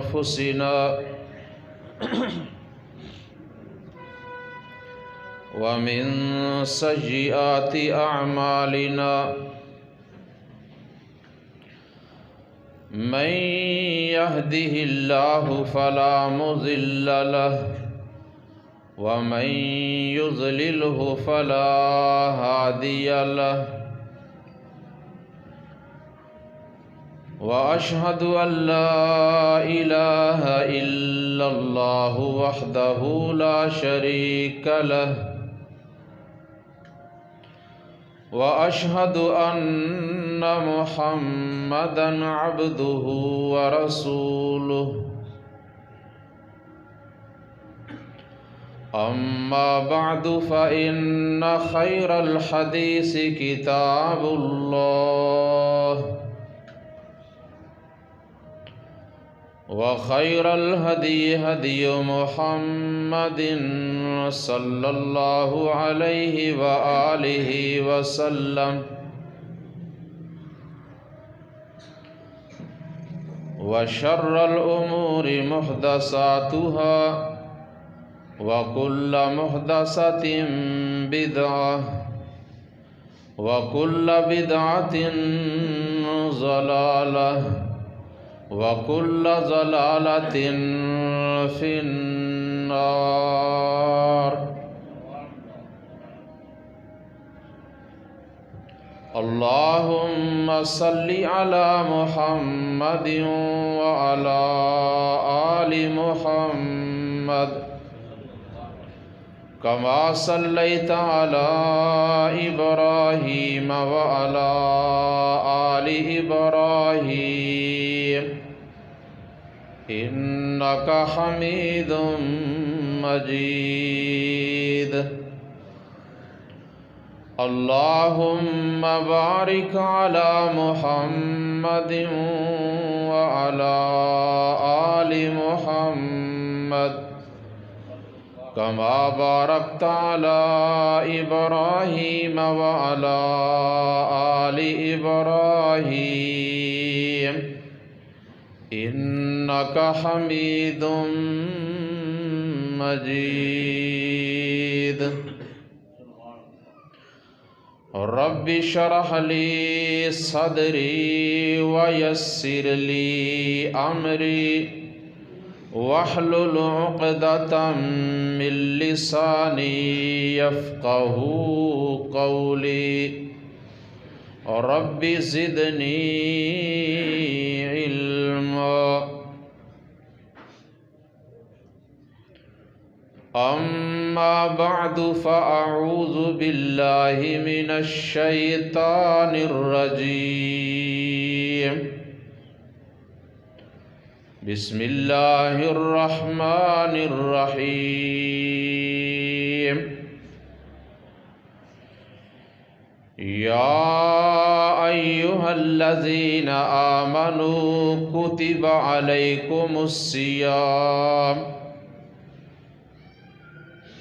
أنفسنا ومن سيئات أعمالنا من يهده الله فلا مضل له ومن يضلله فلا هادي له وأشهد أن لا إله إلا الله وحده لا شريك له وأشهد أن محمدًا عبده ورسوله أما بعد فإن خير الحديث كتاب الله وخير الهدي هدي محمد صلى الله عليه وآله وسلم وشر الأمور محدثاتها وكل محدثة بدعة وكل بدعة ضلالة وكل ضلالة في النار اللهم صل على محمد وعلى آل محمد كما صليت على إبراهيم وعلى آل إبراهيم إنك حميد مجيد اللهم بارك على محمد وعلى آل محمد كما باركت على إبراهيم وعلى آل إبراهيم إنك حميد مجيد رب اشرح لي صدري ويسر لي أمري واحلل عقدة من لساني يفقه قولي رب زدني علما أما بعد فأعوذ بالله من الشيطان الرجيم بسم الله الرحمن الرحيم يا أيها الذين آمنوا كتب عليكم الصيام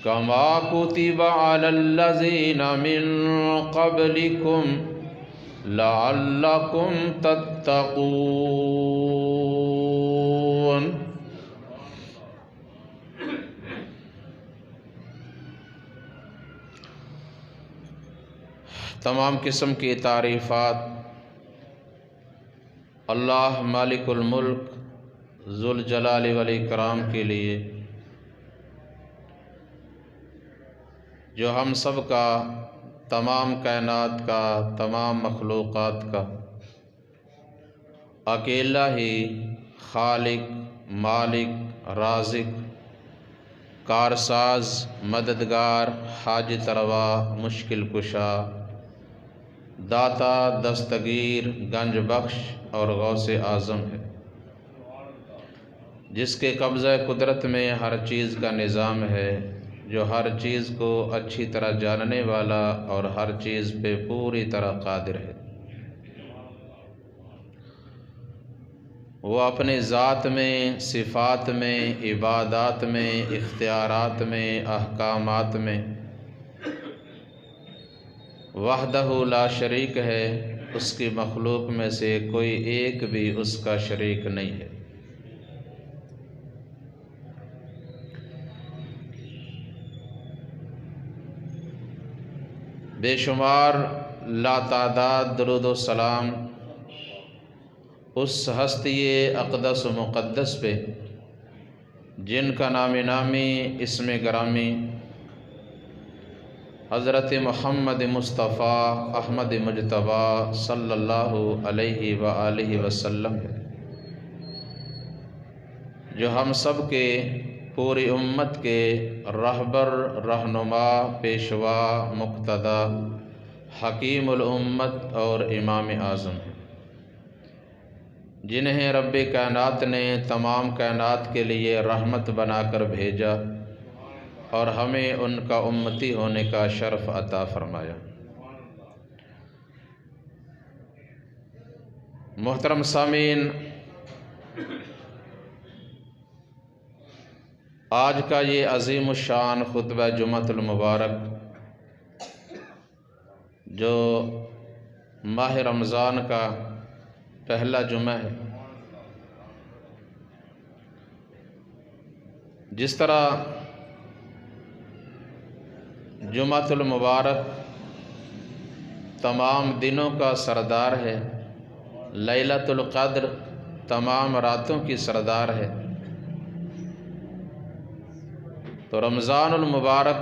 كما كتب على الذين من قبلكم لعلكم تتقون تمام قسم کی تعریفات اللہ مالک الملک ذوالجلال والاکرام کے لیے جو ہم سب کا، تمام کائنات کا، تمام مخلوقات کا اکیلا ہی خالق، مالک، رازق، کارساز، مددگار، حاجت روا، مشکل کشا، داتا، دستگیر، گنج بخش اور غوث اعظم ہے، جس کے قبضہ قدرت میں ہر چیز کا نظام ہے، جو ہر چیز کو اچھی طرح جاننے والا اور ہر چیز پہ پوری طرح قادر ہے۔ وہ اپنے ذات میں، صفات میں، عبادات میں، اختیارات میں، احکامات میں وحدہ لا شریک ہے، اس کی مخلوق میں سے کوئی ایک بھی اس کا شریک نہیں ہے۔ بے شمار لاتعداد درود و سلام اس ہستی اقدس و مقدس پہ جن کا نام نامی اسم گرامی حضرت محمد مصطفیٰ احمد مجتبیٰ صلی اللہ علیہ وآلہ وسلم ہے، جو ہم سب کے پوری امت کے رہبر، رہنما، پیشوا، مقتدی، حکیم الامت اور امام اعظم ہیں، جنہیں رب کائنات نے تمام کائنات کے لیے رحمت بنا کر بھیجا اور ہمیں ان کا امتی ہونے کا شرف عطا فرمایا۔ محترم سامعین، آج کا یہ عظیم الشان خطبہ جمعۃ المبارک جو ماہ رمضان کا پہلا جمعہ ہے، جس طرح جمعۃ المبارک تمام دنوں کا سردار ہے، لیلۃ القدر تمام راتوں کی سردار ہے، تو رمضان المبارک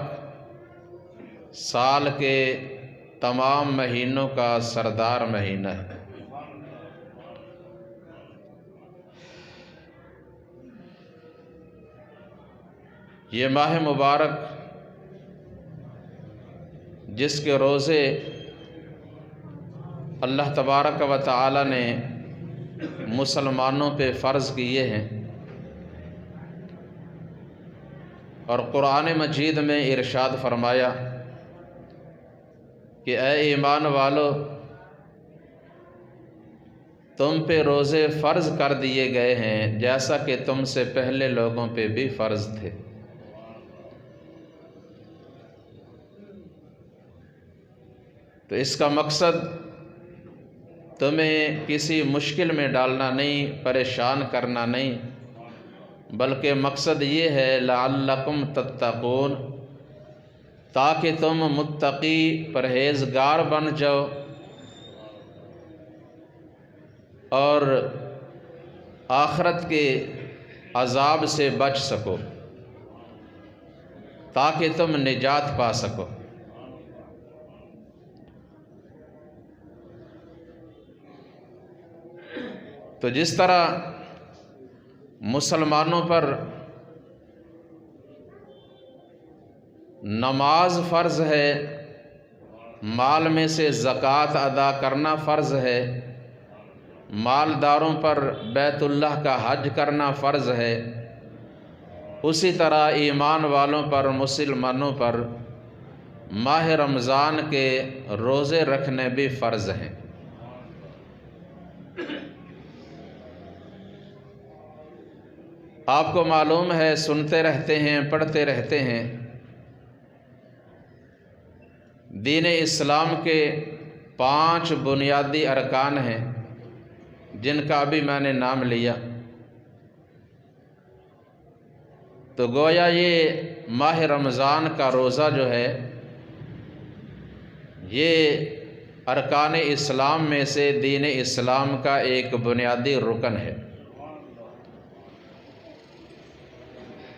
سال کے تمام مہینوں کا سردار مہینہ ہے۔ یہ ماہ مبارک جس کے روزے اللہ تبارک و تعالی نے مسلمانوں پہ فرض کیے ہیں، اور قرآن مجید میں ارشاد فرمایا کہ اے ایمان والو، تم پہ روزے فرض کر دیے گئے ہیں جیسا کہ تم سے پہلے لوگوں پہ بھی فرض تھے۔ تو اس کا مقصد تمہیں کسی مشکل میں ڈالنا نہیں، پریشان کرنا نہیں، بلکہ مقصد یہ ہے لعلکم تتقون، تاکہ تم متقی پرہیزگار بن جاؤ اور آخرت کے عذاب سے بچ سکو، تاکہ تم نجات پا سکو۔ تو جس طرح مسلمانوں پر نماز فرض ہے، مال میں سے زکوٰۃ ادا کرنا فرض ہے، مالداروں پر بیت اللہ کا حج کرنا فرض ہے، اسی طرح ایمان والوں پر، مسلمانوں پر ماہ رمضان کے روزے رکھنے بھی فرض ہیں۔ آپ کو معلوم ہے، سنتے رہتے ہیں، پڑھتے رہتے ہیں، دین اسلام کے 5 بنیادی ارکان ہیں جن کا ابھی میں نے نام لیا۔ تو گویا یہ ماہ رمضان کا روزہ جو ہے، یہ ارکان اسلام میں سے دین اسلام کا ایک بنیادی رکن ہے۔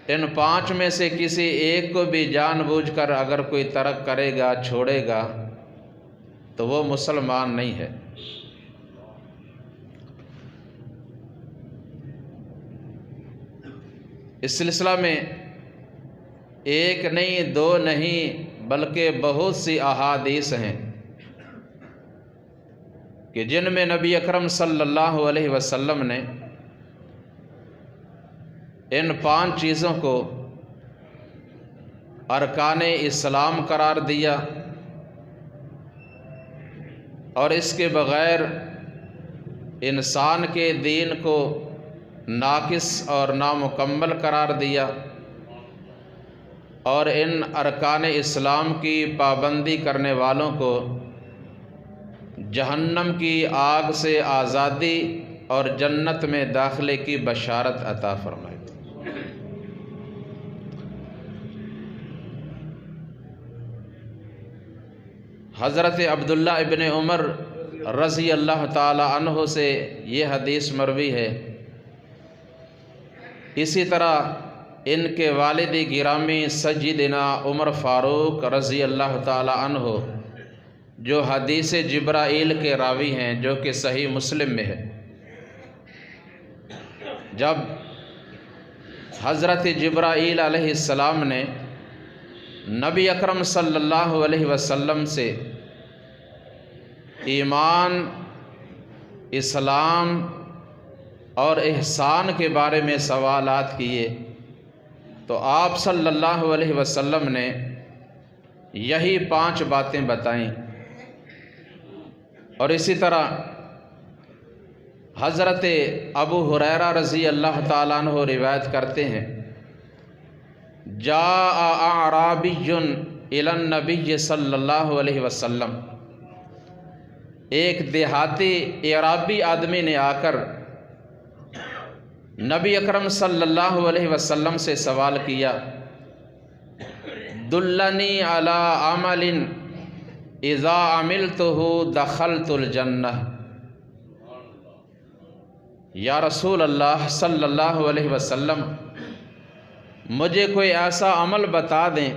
ان 5 میں سے کسی ایک کو بھی جان بوجھ کر اگر کوئی ترک کرے گا، چھوڑے گا، تو وہ مسلمان نہیں ہے۔ اس سلسلہ میں ایک نہیں، 2 نہیں، بلکہ بہت سی احادیث ہیں کہ جن میں نبی اکرم صلی اللہ علیہ وسلم نے ان 5 چیزوں کو ارکان اسلام قرار دیا، اور اس کے بغیر انسان کے دین کو ناقص اور نامکمل قرار دیا، اور ان ارکان اسلام کی پابندی کرنے والوں کو جہنم کی آگ سے آزادی اور جنت میں داخلے کی بشارت عطا فرمائی۔ حضرت عبداللہ ابن عمر رضی اللہ تعالی عنہ سے یہ حدیث مروی ہے۔ اسی طرح ان کے والد گرامی سیدنا عمر فاروق رضی اللہ تعالی عنہ جو حدیث جبرائیل کے راوی ہیں، جو کہ صحیح مسلم میں ہے، جب حضرت جبرائیل علیہ السلام نے نبی اکرم صلی اللہ علیہ وسلم سے ایمان، اسلام اور احسان کے بارے میں سوالات کیے تو آپ صلی اللہ علیہ وسلم نے یہی 5 باتیں بتائیں۔ اور اسی طرح حضرت ابو ہریرہ رضی اللہ تعالیٰ عنہ روایت کرتے ہیں، جاء اعرابی الی النبی صلی اللہ علیہ وسلم، ایک دیہاتی اعرابی آدمی نے آ کر نبی اکرم صلی اللہ علیہ وسلم سے سوال کیا، دلنی علی عمل اذا عملتہ دخلت الجنہ، یا رسول اللہ صلی اللہ علیہ وسلم مجھے کوئی ایسا عمل بتا دیں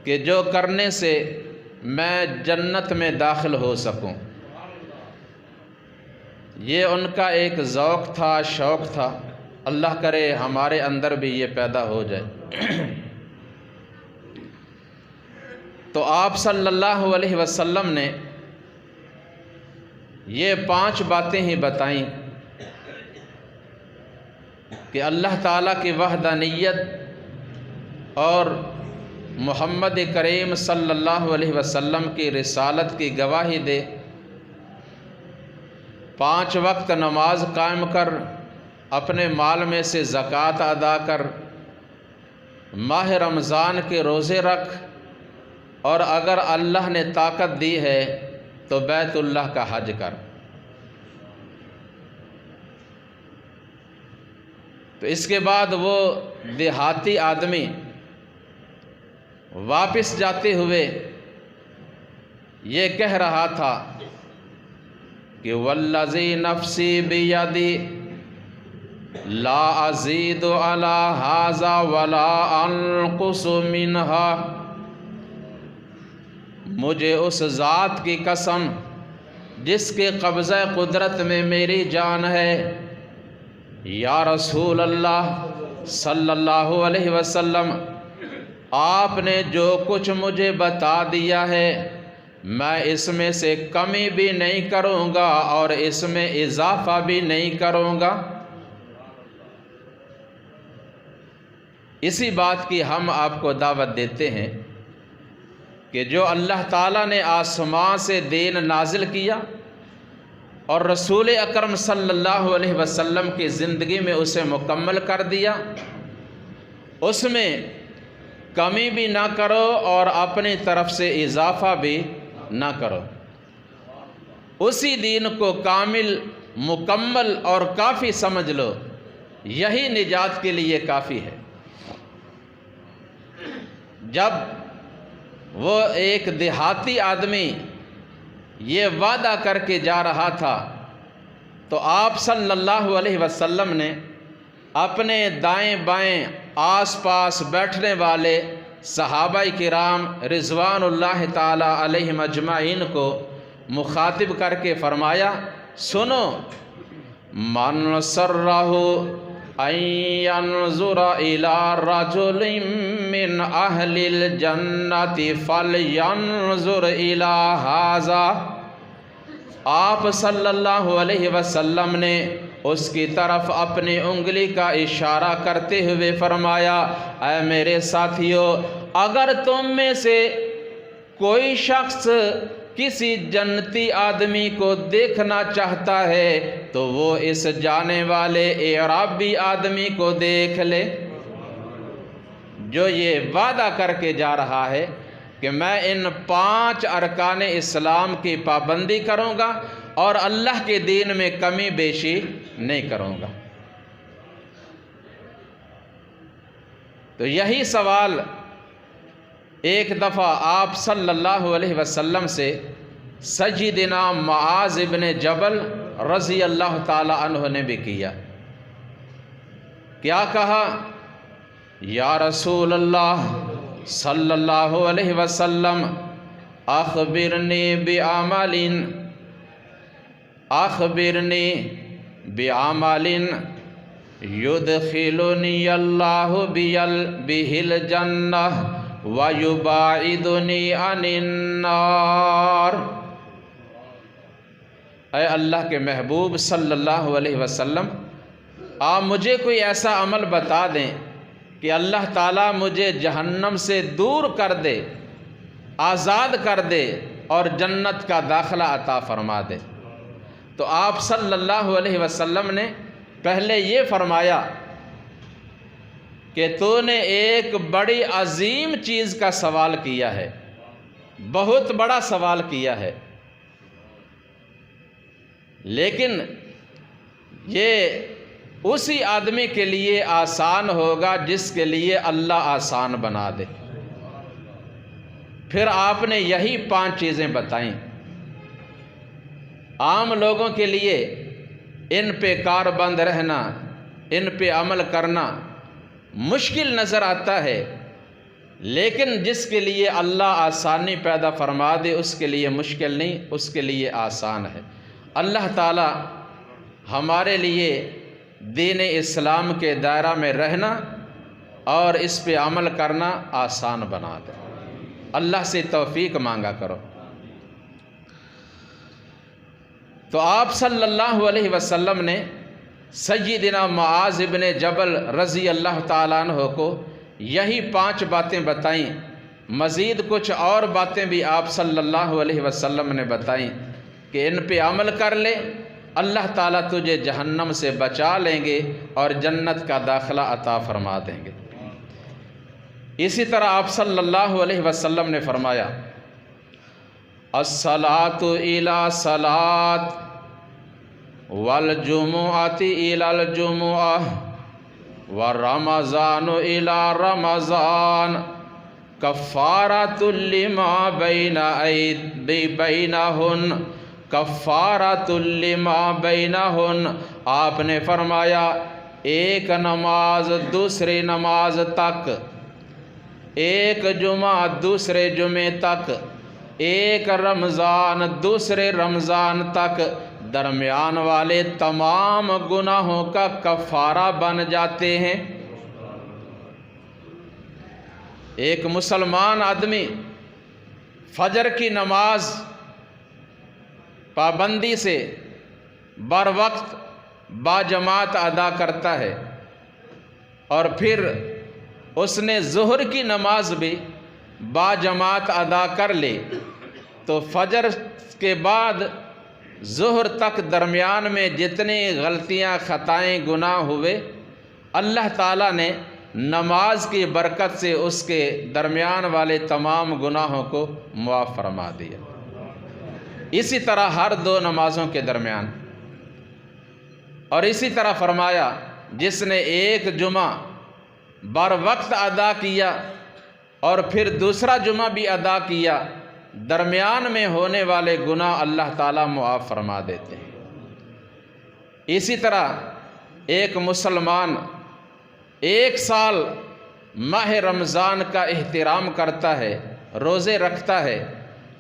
کہ جو کرنے سے میں جنت میں داخل ہو سکوں۔ یہ ان کا ایک ذوق تھا، شوق تھا، اللہ کرے ہمارے اندر بھی یہ پیدا ہو جائے۔ تو آپ صلی اللہ علیہ وسلم نے یہ 5 باتیں ہی بتائیں کہ اللہ تعالیٰ کی وحدانیت اور محمد کریم صلی اللہ علیہ وسلم کی رسالت کی گواہی دے، 5 وقت نماز قائم کر، اپنے مال میں سے زکوٰۃ ادا کر، ماہ رمضان کے روزے رکھ، اور اگر اللہ نے طاقت دی ہے تو بیت اللہ کا حج کر۔ تو اس کے بعد وہ دیہاتی آدمی واپس جاتے ہوئے یہ کہہ رہا تھا کہ والذی نفسی بیدی لا ازید علی ھذا ولا انقص منہا، مجھے اس ذات کی قسم جس کے قبضہ قدرت میں میری جان ہے، یا رسول اللہ صلی اللہ علیہ وسلم آپ نے جو کچھ مجھے بتا دیا ہے میں اس میں سے کمی بھی نہیں کروں گا اور اس میں اضافہ بھی نہیں کروں گا۔ اسی بات کی ہم آپ کو دعوت دیتے ہیں کہ جو اللہ تعالیٰ نے آسمان سے دین نازل کیا اور رسول اکرم صلی اللہ علیہ وسلم کی زندگی میں اسے مکمل کر دیا، اس میں کمی بھی نہ کرو اور اپنی طرف سے اضافہ بھی نہ کرو، اسی دین کو کامل، مکمل اور کافی سمجھ لو، یہی نجات کے لیے کافی ہے۔ جب وہ ایک دیہاتی آدمی یہ وعدہ کر کے جا رہا تھا تو آپ صلی اللہ علیہ وسلم نے اپنے دائیں بائیں آس پاس بیٹھنے والے صحابہ کرام رضوان اللہ تعالی علیہم اجمعین کو مخاطب کر کے فرمایا، سنو، من سرہ ان ينظر الى رجل من اہل الجنۃ فلینظر الى ھذا، آپ صلی اللہ علیہ وسلم نے اس کی طرف اپنی انگلی کا اشارہ کرتے ہوئے فرمایا، اے میرے ساتھیو، اگر تم میں سے کوئی شخص کسی جنتی آدمی کو دیکھنا چاہتا ہے تو وہ اس جانے والے اعرابی آدمی کو دیکھ لے جو یہ وعدہ کر کے جا رہا ہے کہ میں ان 5 ارکان اسلام کی پابندی کروں گا اور اللہ کے دین میں کمی بیشی نہیں کروں گا۔ تو یہی سوال ایک دفعہ آپ صلی اللہ علیہ وسلم سے سیدنا معاذ ابن جبل رضی اللہ تعالی عنہ نے بھی کیا. کیا کہا؟ یا رسول اللہ صلی اللہ علیہ وسلم اخبرنی بعمل یدخلنی اللہ بہ الجنہ ویباعدنی عن النار. اے اللہ کے محبوب صلی اللہ علیہ وسلم، آپ مجھے کوئی ایسا عمل بتا دیں کہ اللہ تعالیٰ مجھے جہنم سے دور کر دے، آزاد کر دے اور جنت کا داخلہ عطا فرما دے. تو آپ صلی اللہ علیہ وسلم نے پہلے یہ فرمایا کہ تو نے ایک بڑی عظیم چیز کا سوال کیا ہے، بہت بڑا سوال کیا ہے، لیکن یہ اسی آدمی کے لیے آسان ہوگا جس کے لیے اللہ آسان بنا دے. پھر آپ نے یہی 5 چیزیں بتائیں. عام لوگوں کے لیے ان پہ کار بند رہنا، ان پہ عمل کرنا مشکل نظر آتا ہے، لیکن جس کے لیے اللہ آسانی پیدا فرما دے اس کے لیے مشکل نہیں، اس کے لیے آسان ہے. اللہ تعالی ہمارے لیے دین اسلام کے دائرہ میں رہنا اور اس پہ عمل کرنا آسان بنا دے. اللہ سے توفیق مانگا کرو. تو آپ صلی اللہ علیہ وسلم نے سیدنا معاذ ابن جبل رضی اللہ تعالیٰ عنہ کو یہی 5 باتیں بتائیں. مزید کچھ اور باتیں بھی آپ صلی اللہ علیہ وسلم نے بتائیں کہ ان پہ عمل کر لے، اللہ تعالیٰ تجھے جہنم سے بچا لیں گے اور جنت کا داخلہ عطا فرما دیں گے. اسی طرح آپ صلی اللہ علیہ وسلم نے فرمایا الصلاۃ الی صلاۃ والجمعۃ الی الجمعۃ ورمضان الی رمضان کفارۃ لما بینہن کفارۃ لما بینہن. آپ نے فرمایا ایک نماز دوسری نماز تک، ایک جمعہ دوسرے جمعے تک، ایک رمضان دوسرے رمضان تک درمیان والے تمام گناہوں کا کفارہ بن جاتے ہیں. ایک مسلمان آدمی فجر کی نماز پابندی سے بر وقت باجماعت ادا کرتا ہے اور پھر اس نے ظہر کی نماز بھی باجماعت ادا کر لی، تو فجر کے بعد ظہر تک درمیان میں جتنی غلطیاں خطائیں گناہ ہوئے اللہ تعالیٰ نے نماز کی برکت سے اس کے درمیان والے تمام گناہوں کو معاف فرما دیا. اسی طرح ہر 2 نمازوں کے درمیان. اور اسی طرح فرمایا جس نے ایک جمعہ بر وقت ادا کیا اور پھر دوسرا جمعہ بھی ادا کیا، درمیان میں ہونے والے گناہ اللہ تعالیٰ معاف فرما دیتے ہیں. اسی طرح ایک مسلمان 1 سال ماہ رمضان کا احترام کرتا ہے، روزے رکھتا ہے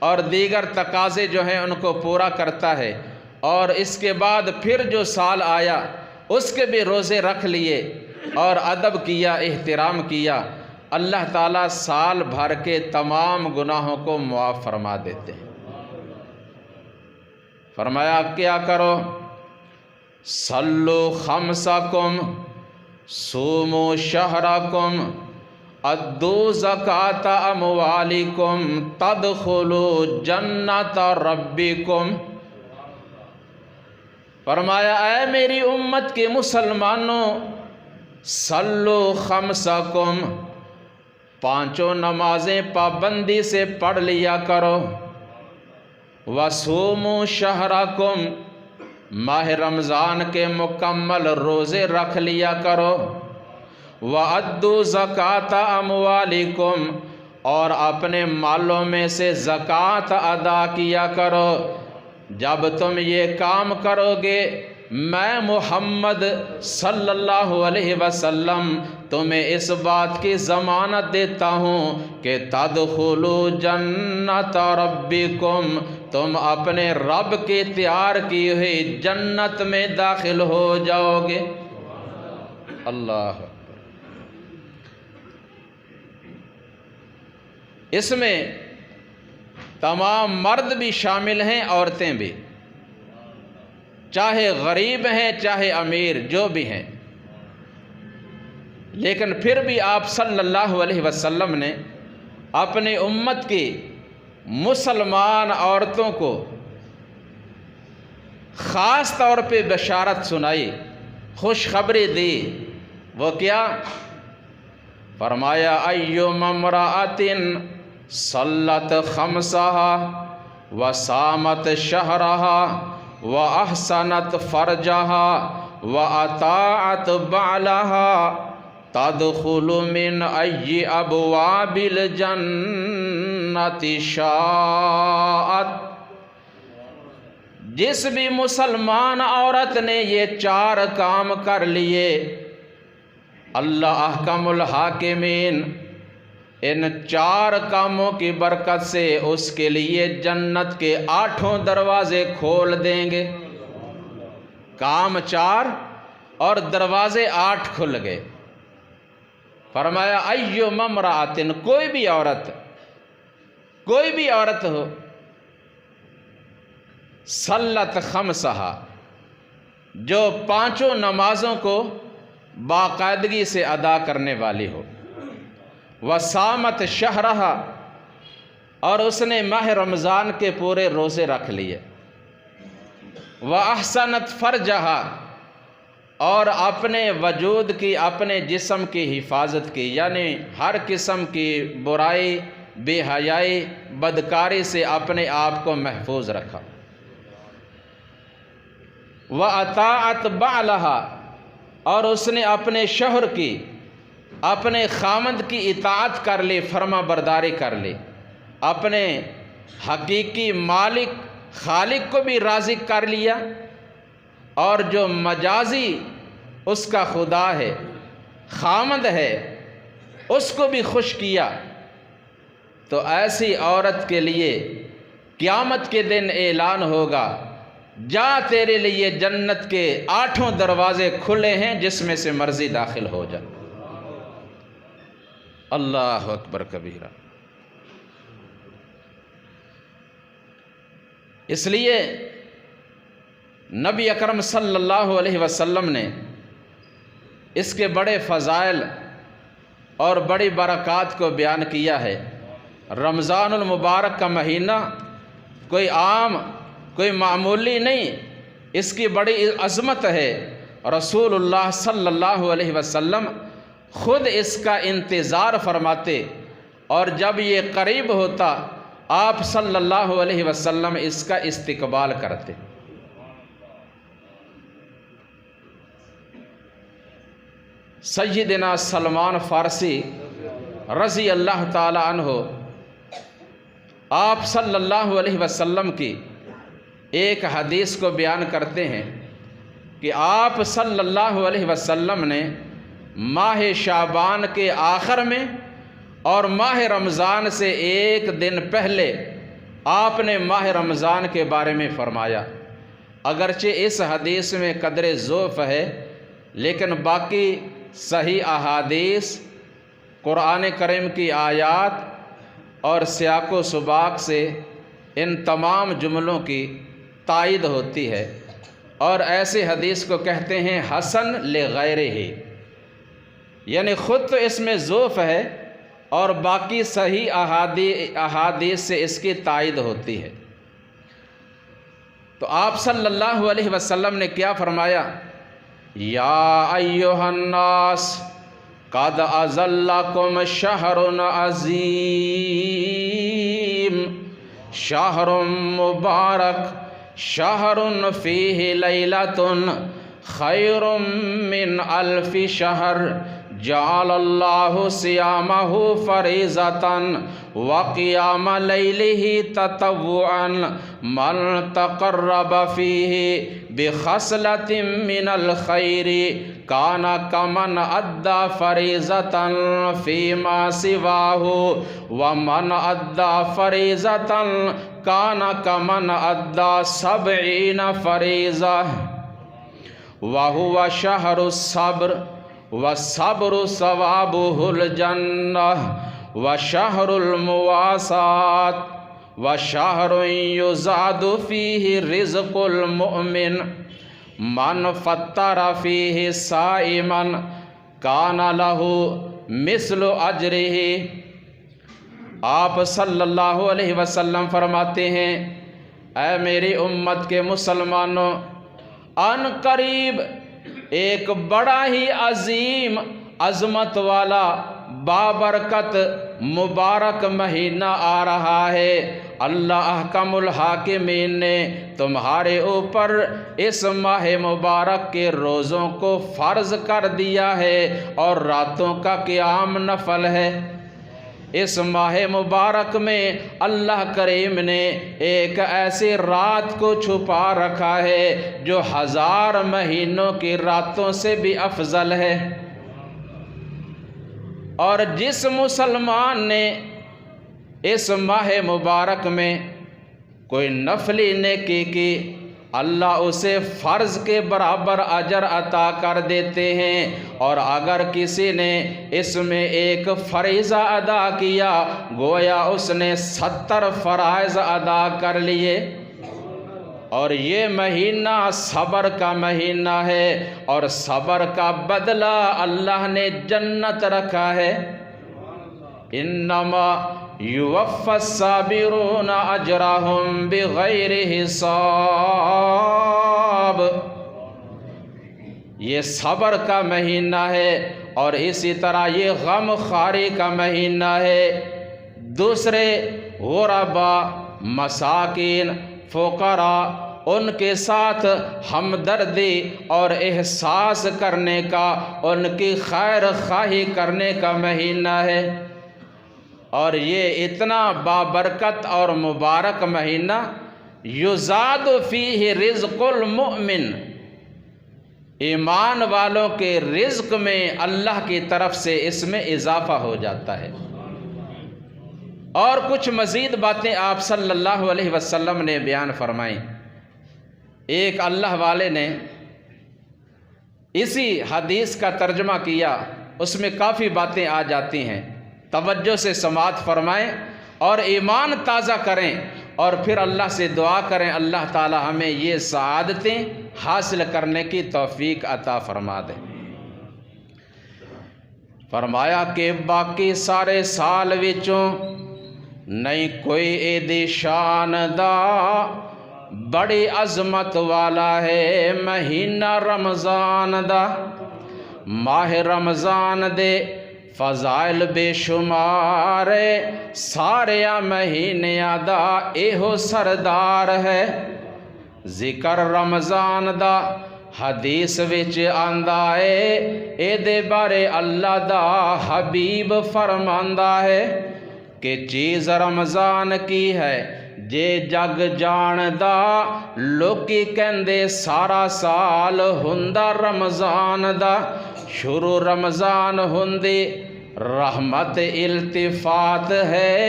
اور دیگر تقاضے جو ہیں ان کو پورا کرتا ہے، اور اس کے بعد پھر جو سال آیا اس کے بھی روزے رکھ لیے اور ادب کیا، احترام کیا، اللہ تعالیٰ سال بھر کے تمام گناہوں کو معاف فرما دیتے ہیں. فرمایا کیا کرو؟ صلو خمسکم صومو شہرکم ادو زکاۃ اموالکم تدخلوا جنت ربکم. فرمایا اے میری امت کے مسلمانوں، صلو خمسکم، 5 نمازیں پابندی سے پڑھ لیا کرو، وصوموا شہرکم، ماہ رمضان کے مکمل روزے رکھ لیا کرو، وَأَدُّوا زَكَاةَ أَمْوَالِكُمْ، اور اپنے مالوں میں سے زکوٰۃ ادا کیا کرو۔ جب تم یہ کام کرو گے میں محمد صلی اللہ علیہ وسلم تمہیں اس بات کی ضمانت دیتا ہوں کہ تدخلوا جنت ربکم، تم اپنے رب کی تیار کی ہوئی جنت میں داخل ہو جاؤ گے۔ اللہ، اس میں تمام مرد بھی شامل ہیں، عورتیں بھی، چاہے غریب ہیں چاہے امیر، جو بھی ہیں۔ لیکن پھر بھی آپ صلی اللہ علیہ وسلم نے اپنی امت کی مسلمان عورتوں کو خاص طور پہ بشارت سنائی، خوشخبری دی۔ وہ کیا؟ فرمایا ایما امرأۃ صلت خمسہا وصامت شہرہا وأحسنت فرجہا وأطاعت بعلہا تدخل من ای ابواب الجنت شاءت۔ جس بھی مسلمان عورت نے یہ 4 کام کر لیے، اللہ احکم الحاکمین ان 4 کاموں کی برکت سے اس کے لیے جنت کے 8 دروازے کھول دیں گے۔ کام 4 اور دروازے 8 کھل گئے۔ فرمایا ایما امرأۃ، کوئی بھی عورت ہو، صلت خمسہا، جو 5 نمازوں کو باقاعدگی سے ادا کرنے والی ہو، وصامت شہرہا، اور اس نے ماہ رمضان کے پورے روزے رکھ لیے، وأحسنت فرجہا، اور اپنے وجود کی، اپنے جسم کی حفاظت کی، یعنی ہر قسم کی برائی، بے حیائی، بدکاری سے اپنے آپ کو محفوظ رکھا۔ وأطاعت بعلہا، اور اس نے اپنے شوہر کی، اپنے خامند کی اطاعت کر لی، فرما برداری کر لی، اپنے حقیقی مالک خالق کو بھی راضی کر لیا، اور جو مجازی اس کا خدا ہے، خامند ہے، اس کو بھی خوش کیا۔ تو ایسی عورت کے لیے قیامت کے دن اعلان ہوگا، جا تیرے لیے جنت کے 8 دروازے کھلے ہیں، جس میں سے مرضی داخل ہو جا۔ اللہ اکبر کبیرہ۔ اس لیے نبی اکرم صلی اللہ علیہ وسلم نے اس کے بڑے فضائل اور بڑی برکات کو بیان کیا ہے۔ رمضان المبارک کا مہینہ کوئی عام، کوئی معمولی نہیں، اس کی بڑی عظمت ہے۔ رسول اللہ صلی اللہ علیہ وسلم خود اس کا انتظار فرماتے، اور جب یہ قریب ہوتا آپ صلی اللہ علیہ وسلم اس کا استقبال کرتے۔ سیدنا سلمان فارسی رضی اللہ تعالی عنہ آپ صلی اللہ علیہ وسلم کی ایک حدیث کو بیان کرتے ہیں کہ آپ صلی اللہ علیہ وسلم نے ماہ شعبان کے آخر میں اور ماہ رمضان سے 1 دن پہلے آپ نے ماہ رمضان کے بارے میں فرمایا۔ اگرچہ اس حدیث میں قدر ضعف ہے، لیکن باقی صحیح احادیث، قرآن کریم کی آیات اور سیاق و سباق سے ان تمام جملوں کی تائید ہوتی ہے، اور ایسے حدیث کو کہتے ہیں حسن لغیرہ، یعنی خود تو اس میں ضعف ہے اور باقی صحیح احادیث سے اس کی تائید ہوتی ہے۔ تو آپ صلی اللہ علیہ وسلم نے کیا فرمایا؟ یا ایھا الناس قد اظلکم شہر عظیم شہر مبارک شہر فیہ لیلۃ خیر من الف شہر جعل اللہ صیامہ فریضۃ وقیام لیلہ تطوعا من تقرب فیہ بخصلۃ من الخیر کان کمن ادى فریضۃ فیما سواہ ومن ادى فریضۃ کان کمن ادى 70 فریضہ وہو شہر الصبر والصبر ثوابہ الجنہ وشہر المواسات وشہر یزاد فیہ رزق المؤمن من فطر فیہ صائما کان لہ مثل اجرہ۔ آپ صلی اللہ علیہ وسلم فرماتے ہیں اے میری امت کے مسلمانوں، ان قریب ایک بڑا ہی عظیم عظمت والا بابرکت مبارک مہینہ آ رہا ہے۔ اللہ احکم الحاکمین نے تمہارے اوپر اس ماہ مبارک کے روزوں کو فرض کر دیا ہے اور راتوں کا قیام نفل ہے۔ اس ماہ مبارک میں اللہ کریم نے ایک ایسی رات کو چھپا رکھا ہے جو 1000 مہینوں کی راتوں سے بھی افضل ہے۔ اور جس مسلمان نے اس ماہ مبارک میں کوئی نفلی نیکی کی، اللہ اسے فرض کے برابر اجر عطا کر دیتے ہیں، اور اگر کسی نے اس میں ایک فریضہ ادا کیا گویا اس نے 70 فرائض ادا کر لیے۔ اور یہ مہینہ صبر کا مہینہ ہے، اور صبر کا بدلہ اللہ نے جنت رکھا ہے۔ انما یوفی الصابرون اجرہم بغیر حساب۔ یہ صبر کا مہینہ ہے، اور اسی طرح یہ غم خواری کا مہینہ ہے۔ دوسرے غرباء، مساکین، فقراء، ان کے ساتھ ہمدردی اور احساس کرنے کا، ان کی خیر خواہی کرنے کا مہینہ ہے۔ اور یہ اتنا بابرکت اور مبارک مہینہ، یزاد فیہ رزق المؤمن، ایمان والوں کے رزق میں اللہ کی طرف سے اس میں اضافہ ہو جاتا ہے۔ اور کچھ مزید باتیں آپ صلی اللہ علیہ وسلم نے بیان فرمائیں۔ ایک اللہ والے نے اسی حدیث کا ترجمہ کیا، اس میں کافی باتیں آ جاتی ہیں، توجہ سے سماعت فرمائیں اور ایمان تازہ کریں، اور پھر اللہ سے دعا کریں اللہ تعالی ہمیں یہ سعادتیں حاصل کرنے کی توفیق عطا فرما دے۔ فرمایا کہ باقی سارے سال وچوں نہیں کوئی ایدی شان دا بڑی عظمت والا ہے مہینہ رمضان دا۔ ماہ رمضان دے فضائل بے شمار سارے مہینیاں دا ایہو سردار ہے۔ ذکر رمضان دا حدیث وچ آندا ہے، اے دے بارے اللہ دا حبیب فرماندا ہے کہ چیز رمضان کی ہے جے جگ جاندا، لوکی کہندے سارا سال ہوندا رمضان دا۔ شروع رمضان ہوندی رحمت التفات ہے،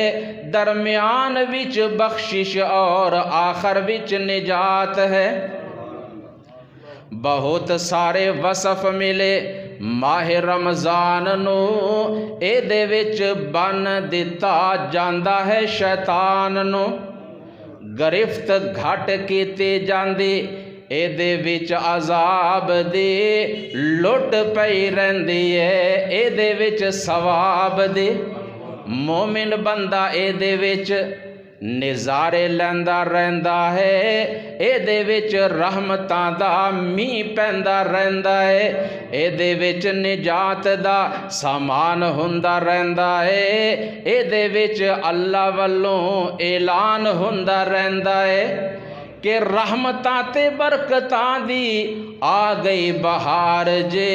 درمیان وچ بخشش اور آخر وچ نجات ہے۔ بہت سارے وصف ملے ماہ رمضان نو، اے دے وچ بن دتا جاندا ہے شیطان نو، گرفت گھٹ کیتی جاندی اے دے وچ عذاب دی، لٹ پئی رہندی ہے اے دے وچ ثواب دی۔ مومن بندہ اے دے وچ نظارے لیندا رہندا ہے، اے دے وچ رحمتاں دا میہ پیندا رہندا ہے، اے دے وچ نجات دا سامان ہوندا رہندا ہے، اے دے وچ اللہ والوں اعلان ہوندا رہندا ہے۔ کہ رحمتاں تے برکتاں دی آ گئی بہار جے،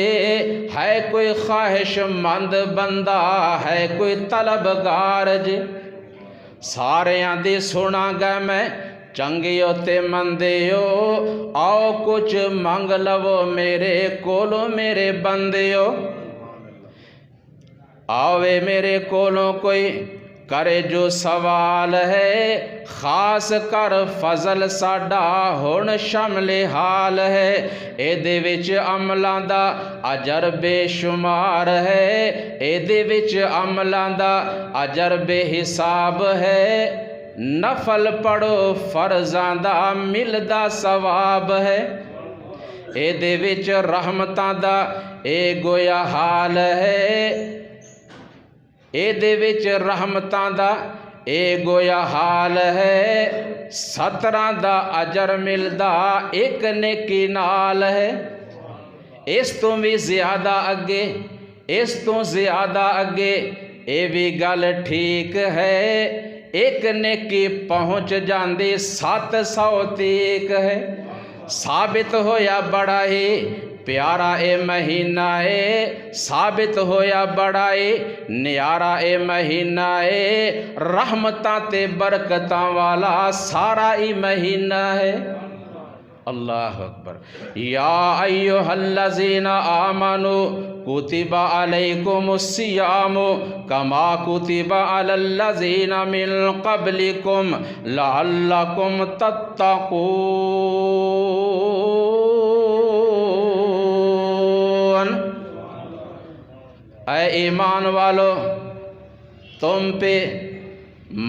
ہے کوئی خواہش مند بندہ، ہے کوئی طلبگار جے، ساریاں دی سنا گا میں چنگیو تے مندیو، آؤ کچھ منگ لو میرے کولو میرے بندیو، آوے میرے کولوں کوئی کرے جو سوال ہے، خاص کر فضل ساڈا ہن شامل حال ہے، اے دے وچ عملاں دا اجر بے شمار ہے، اے دے وچ عملاں دا اجر بے حساب ہے، نفل پڑھو فرضاں دا ملدا ثواب ہے، اے دے وچ رحمتاں دا اے گویا حال ہے، اے دے وچ رحمتاں دا اے گویا حال ہے، 17 دا اجر ملدا ایک نیکی نال ہے، اس تو بھی زیادہ اگے، اس تو زیادہ اگے اے بھی گل ٹھیک ہے، ایک نیکی پہنچ جاندی 700 تیک ہے، ثابت ہویا بڑا ہی پیارا اے مہینہ اے، ثابت ہویا بڑا اے نیارا اے مہینہ اے، رحمتاں تے برکتاں والا سارا ہی مہینہ ہے۔ اللہ اکبر۔ یا ایھا الذین آمنوا کتب علیکم الصیام کما کتب علی الذین من قبلکم لعلکم تتقون۔ اے ایمان والو، تم پہ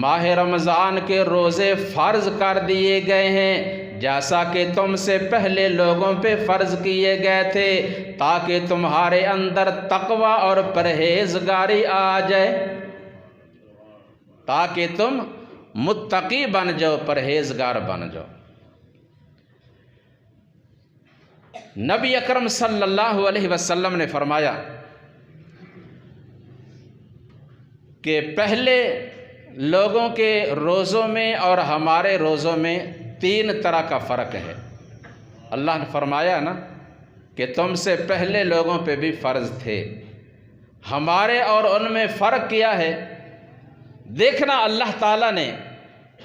ماہ رمضان کے روزے فرض کر دیے گئے ہیں، جیسا کہ تم سے پہلے لوگوں پہ فرض کیے گئے تھے، تاکہ تمہارے اندر تقوی اور پرہیزگاری آ جائے، تاکہ تم متقی بن جاؤ، پرہیزگار بن جاؤ۔ نبی اکرم صلی اللہ علیہ وسلم نے فرمایا کہ پہلے لوگوں کے روزوں میں اور ہمارے روزوں میں 3 طرح کا فرق ہے۔ اللہ نے فرمایا نا کہ تم سے پہلے لوگوں پہ بھی فرض تھے، ہمارے اور ان میں فرق کیا ہے؟ دیکھنا اللہ تعالیٰ نے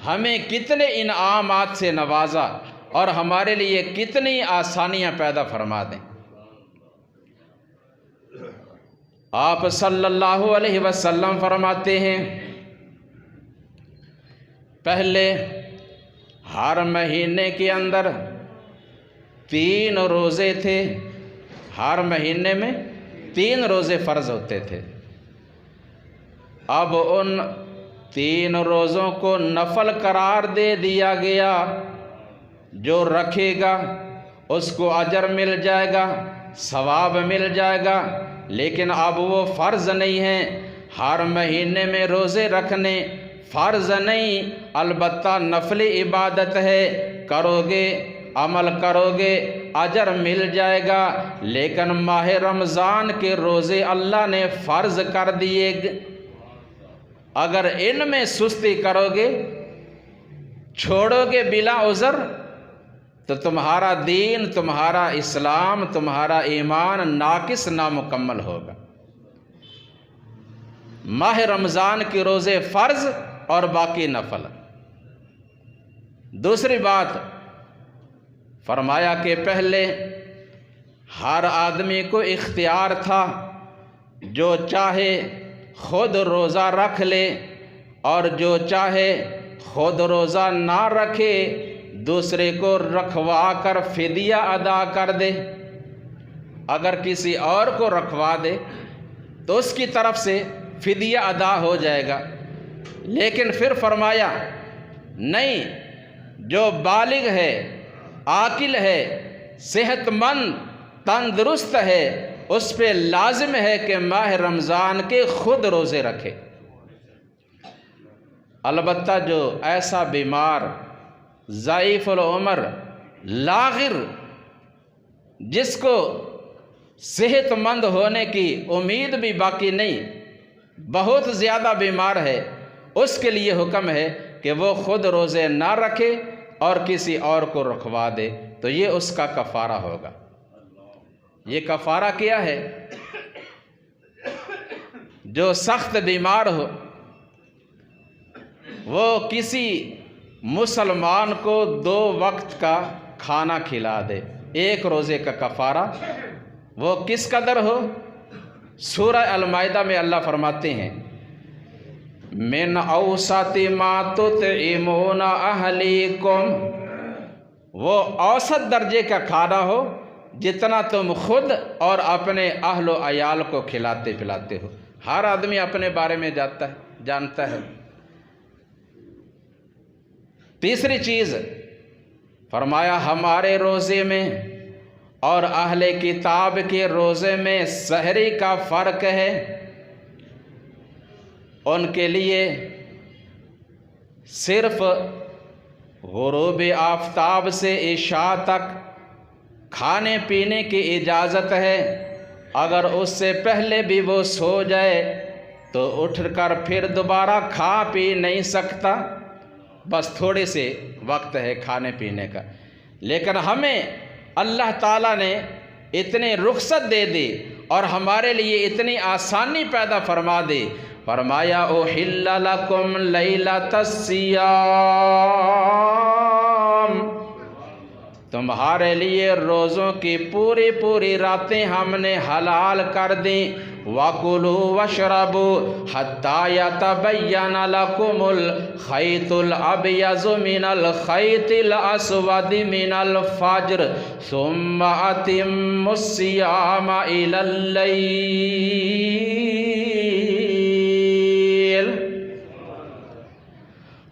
ہمیں کتنے انعامات سے نوازا اور ہمارے لیے کتنی آسانیاں پیدا فرما دیں۔ آپ صلی اللہ علیہ وسلم فرماتے ہیں پہلے ہر مہینے کے اندر 3 روزے تھے، ہر مہینے میں 3 روزے فرض ہوتے تھے، اب ان 3 روزوں کو نفل قرار دے دیا گیا، جو رکھے گا اس کو اجر مل جائے گا، ثواب مل جائے گا، لیکن اب وہ فرض نہیں ہیں، ہر مہینے میں روزے رکھنے فرض نہیں، البتہ نفل عبادت ہے، کرو گے عمل کرو گے اجر مل جائے گا، لیکن ماہ رمضان کے روزے اللہ نے فرض کر دیے، اگر ان میں سستی کرو گے، چھوڑو گے بلا عذر، تو تمہارا دین، تمہارا اسلام، تمہارا ایمان ناقص نامکمل ہوگا۔ ماہ رمضان کے روزے فرض اور باقی نفل۔ دوسری بات فرمایا کہ پہلے ہر آدمی کو اختیار تھا، جو چاہے خود روزہ رکھ لے اور جو چاہے خود روزہ نہ رکھے، دوسرے کو رکھوا کر فدیہ ادا کر دے، اگر کسی اور کو رکھوا دے تو اس کی طرف سے فدیہ ادا ہو جائے گا، لیکن پھر فرمایا نہیں، جو بالغ ہے، عاقل ہے، صحت مند، تندرست ہے، اس پہ لازم ہے کہ ماہ رمضان کے خود روزے رکھے، البتہ جو ایسا بیمار، ضعیف العمر، لاغر، جس کو صحت مند ہونے کی امید بھی باقی نہیں، بہت زیادہ بیمار ہے، اس کے لیے حکم ہے کہ وہ خود روزے نہ رکھے اور کسی اور کو رکھوا دے تو یہ اس کا کفارہ ہوگا۔ یہ کفارہ کیا ہے؟ جو سخت بیمار ہو وہ کسی مسلمان کو 2 وقت کا کھانا کھلا دے، 1 روزے کا کفارہ وہ کس قدر ہو؟ سورہ المائدہ میں اللہ فرماتے ہیں من اوسط ما تطعمون اہلیکم، وہ اوسط درجے کا کھانا ہو جتنا تم خود اور اپنے اہل و عیال کو کھلاتے پلاتے ہو۔ ہر آدمی اپنے بارے میں جانتا ہے۔ تیسری چیز فرمایا ہمارے روزے میں اور اہل کتاب کے روزے میں سحری کا فرق ہے۔ ان کے لیے صرف غروب آفتاب سے عشاء تک کھانے پینے کی اجازت ہے، اگر اس سے پہلے بھی وہ سو جائے تو اٹھ کر پھر دوبارہ کھا پی نہیں سکتا، بس تھوڑے سے وقت ہے کھانے پینے کا۔ لیکن ہمیں اللہ تعالیٰ نے اتنی رخصت دے دی اور ہمارے لیے اتنی آسانی پیدا فرما دی، فرمایا احل لکم لیلۃ الصیام، تمہارے لیے روزوں کی پوری راتیں ہم نے حلال کر دیں۔ وَكُلُوا وَاشْرَبُوا حَتَّى يَتَبَيَّنَ لَكُمُ الْخَيْطُ الْأَبْيَضُ مِنَ الْخَيْطِ الْأَسْوَدِ مِنَ الْفَجْرِ ثُمَّ أَتِمُّوا الصِّيَامَ إِلَى اللَّيْلِ۔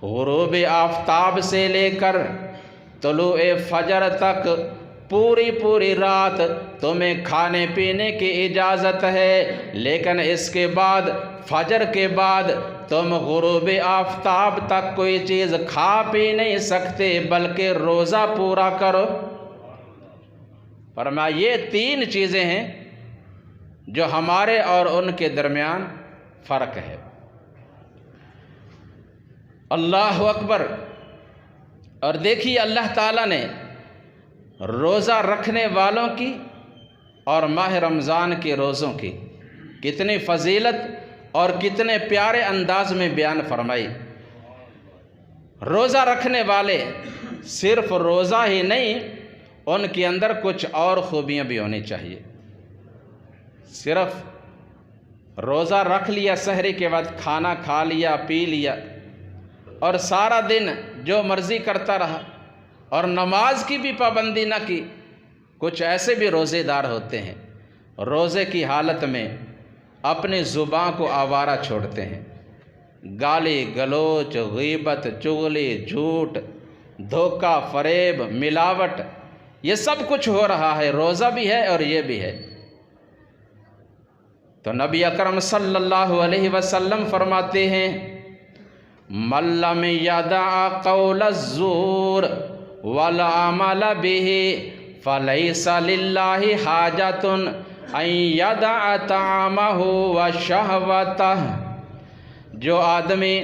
غروب آفتاب سے لے کر طلوع فجر تک پوری رات تمہیں کھانے پینے کی اجازت ہے، لیکن اس کے بعد فجر کے بعد تم غروب آفتاب تک کوئی چیز کھا پی نہیں سکتے بلکہ روزہ پورا کرو۔ فرمایا یہ 3 چیزیں ہیں جو ہمارے اور ان کے درمیان فرق ہے۔ اللہ اکبر۔ اور دیکھیے اللہ تعالیٰ نے روزہ رکھنے والوں کی اور ماہ رمضان کے روزوں کی کتنی فضیلت اور کتنے پیارے انداز میں بیان فرمائی۔ روزہ رکھنے والے صرف روزہ ہی نہیں، ان کے اندر کچھ اور خوبیاں بھی ہونی چاہیے۔ صرف روزہ رکھ لیا، سحری کے وقت کھانا کھا لیا پی لیا اور سارا دن جو مرضی کرتا رہا اور نماز کی بھی پابندی نہ کی، کچھ ایسے بھی روزے دار ہوتے ہیں روزے کی حالت میں اپنی زبان کو آوارہ چھوڑتے ہیں، گالی گلوچ، غیبت، چغلی، جھوٹ، دھوکہ، فریب، ملاوٹ، یہ سب کچھ ہو رہا ہے، روزہ بھی ہے اور یہ بھی ہے۔ تو نبی اکرم صلی اللہ علیہ وسلم فرماتے ہیں من لم یدع قول الزور والعمل به فلیس للہ حاجۃ ان یدع طعامہ وشہوتہ، جو آدمی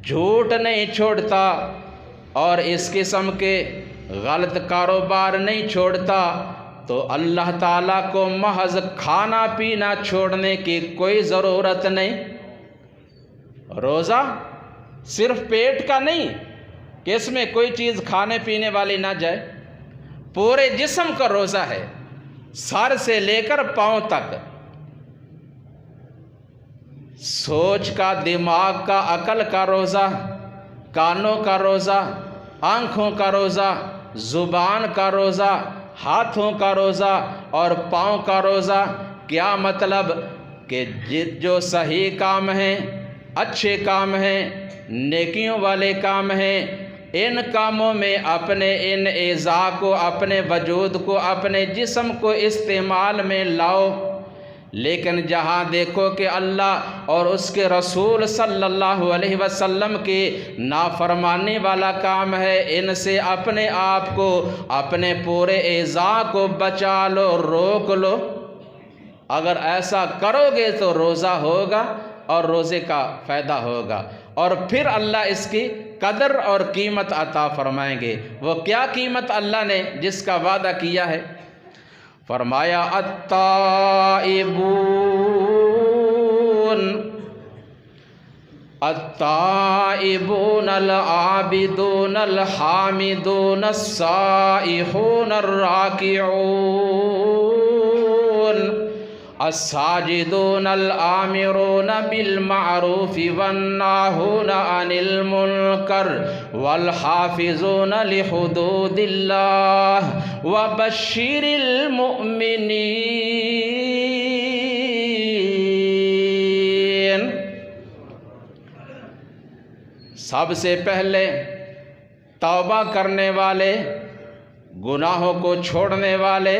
جھوٹ نہیں چھوڑتا اور اس قسم کے غلط کاروبار نہیں چھوڑتا تو اللہ تعالیٰ کو محض کھانا پینا چھوڑنے کی کوئی ضرورت نہیں۔ روزہ صرف پیٹ کا نہیں کہ اس میں کوئی چیز کھانے پینے والی نہ جائے، پورے جسم کا روزہ ہے، سر سے لے کر پاؤں تک، سوچ کا، دماغ کا، عقل کا روزہ، کانوں کا روزہ، آنکھوں کا روزہ، زبان کا روزہ، ہاتھوں کا روزہ اور پاؤں کا روزہ۔ کیا مطلب؟ کہ جو صحیح کام ہیں، اچھے کام ہیں، نیکیوں والے کام ہیں، ان کاموں میں اپنے ان اعضاء کو، اپنے وجود کو، اپنے جسم کو استعمال میں لاؤ۔ لیکن جہاں دیکھو کہ اللہ اور اس کے رسول صلی اللہ علیہ وسلم کی نافرمانی والا کام ہے، ان سے اپنے آپ کو، اپنے پورے اعضاء کو بچا لو، روک لو۔ اگر ایسا کرو گے تو روزہ ہوگا اور روزے کا فائدہ ہوگا، اور پھر اللہ اس کی قدر اور قیمت عطا فرمائیں گے۔ وہ کیا قیمت اللہ نے جس کا وعدہ کیا ہے؟ فرمایا التائبون العابدون الحامدون السائحون الراکعون الساجدون الآمرون بالمعروف والناہون عن المنکر والحافظون لحدود اللہ وبشر المؤمنین۔ سب سے پہلے توبہ کرنے والے، گناہوں کو چھوڑنے والے،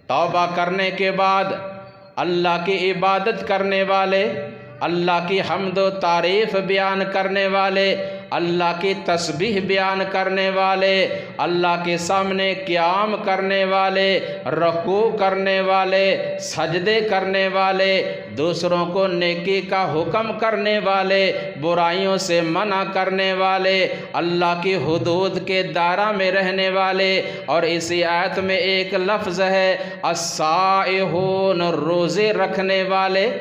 توبہ کرنے کے بعد اللہ کی عبادت کرنے والے، اللہ کی حمد و تعریف بیان کرنے والے، اللہ کی تسبیح بیان کرنے والے، اللہ کے سامنے قیام کرنے والے، رکوع کرنے والے، سجدے کرنے والے، دوسروں کو نیکی کا حکم کرنے والے، برائیوں سے منع کرنے والے، اللہ کی حدود کے دائرہ میں رہنے والے۔ اور اسی آیت میں ایک لفظ ہے السائحون، روزے رکھنے والے،